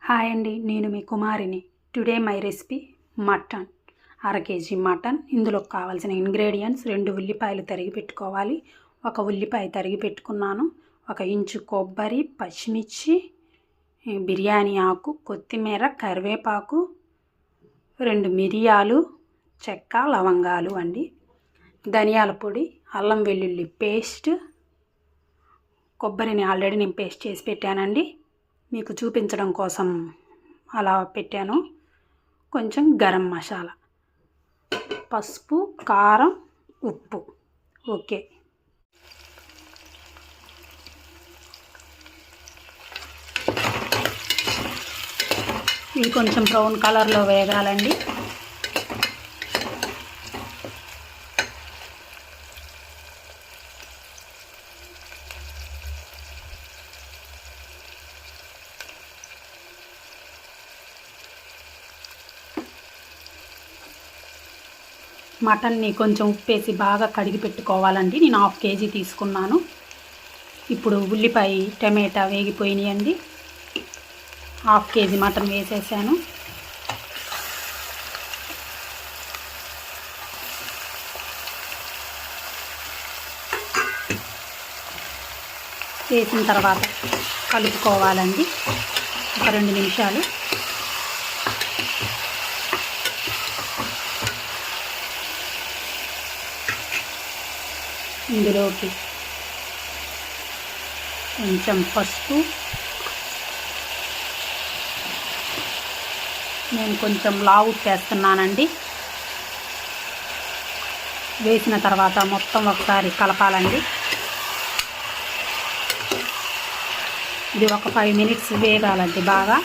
Hi అండి, నేను మీ కుమారిని. Today my recipe mutton. అర కేజీ మటన్. ఇందులో కావాల్సిన ఇంగ్రీడియంట్స్: 2 ఉల్లిపాయలు తరిగి పెట్టుకోవాలి, 1 ఉల్లిపాయ తరిగి పెట్టుకున్నాను, 1 ఇంచు కొబ్బరి, పచ్చిమిర్చి, బిర్యానీ ఆకు, కొత్తిమీర, కరివేపాకు, 2 మిరియాలు, చెక్క, లవంగాలు అండి, ధనియాల పొడి, అల్లం వెల్లుల్లి పేస్ట్. కొబ్బరిని ఆల్రెడీ నేను పేస్ట్ చేసి పెట్టానండి, మీకు చూపించడం కోసం అలా పెట్టాను. కొంచెం గరం మసాలా, పసుపు, కారం, ఉప్పు. ఓకే, ఇవి కొంచెం బ్రౌన్ కలర్లో వేగాలండి. మటన్ని కొంచెం ఉప్పేసి బాగా కడిగి పెట్టుకోవాలండి. నేను 1/2 కేజీ తీసుకున్నాను. ఇప్పుడు ఉల్లిపాయ, టమాటా వేగిపోయినాయండి. 1/2 కేజీ మటన్ వేసేసాను. వేసిన తర్వాత కలుపుకోవాలండి ఒక 2 నిమిషాలు. ఇందులోకి కొంచెం పసుపు, నేను కొంచెం లావు వేస్తున్నానండి. వేసిన తర్వాత మొత్తం ఒకసారి కలపాలండి. ఇది ఒక 5 మినిట్స్ వేగాలండి బాగా.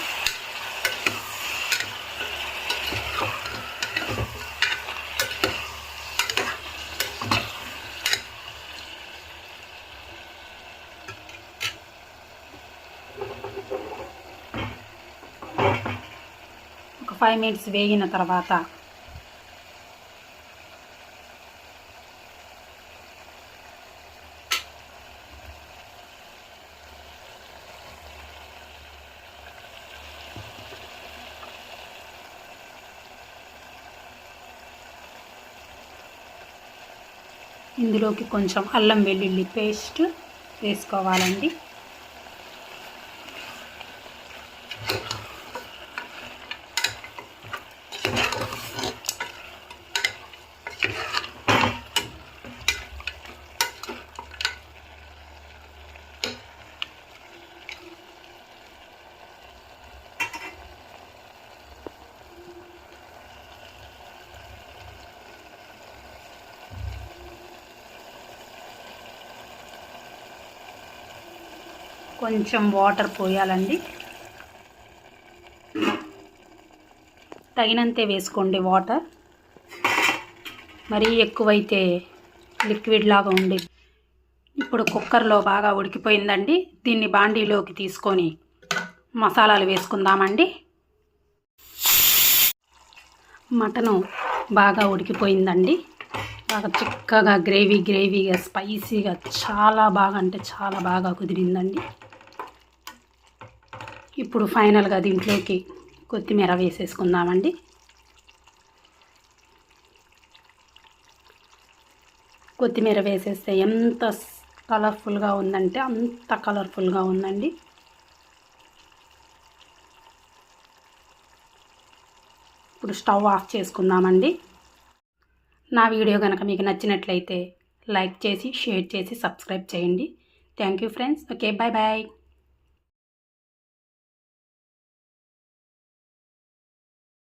ఒక 5 మినిట్స్ వేగిన తర్వాత ఇందులోకి కొంచెం అల్లం వెల్లుల్లి పేస్ట్ వేసుకోవాలండి. కొంచెం వాటర్ పోయాలండి, తగినంతే వేసుకోండి వాటర్. మరీ ఎక్కువైతే లిక్విడ్ లాగా ఉండేది. ఇప్పుడు కుక్కర్లో బాగా ఉడికిపోయిందండి. దీన్ని బాండీలోకి తీసుకొని మసాలాలు వేసుకుందామండి. మటను బాగా ఉడికిపోయిందండి. బాగా చిక్కగా గ్రేవీగా స్పైసీగా చాలా బాగా అంటే చాలా బాగా కుదిరిందండి. ఇప్పుడు ఫైనల్గా దీంట్లోకి కొత్తిమీర వేసేసుకుందామండి. కొత్తిమీర వేసేస్తే ఎంత కలర్ఫుల్గా ఉందంటే అంత కలర్ఫుల్గా ఉందండి. ఇప్పుడు స్టవ్ ఆఫ్ చేసుకుందామండి. నా వీడియో కనుక మీకు నచ్చినట్లయితే లైక్ చేసి, షేర్ చేసి, సబ్స్క్రైబ్ చేయండి. Thank you friends. Okay, bye bye.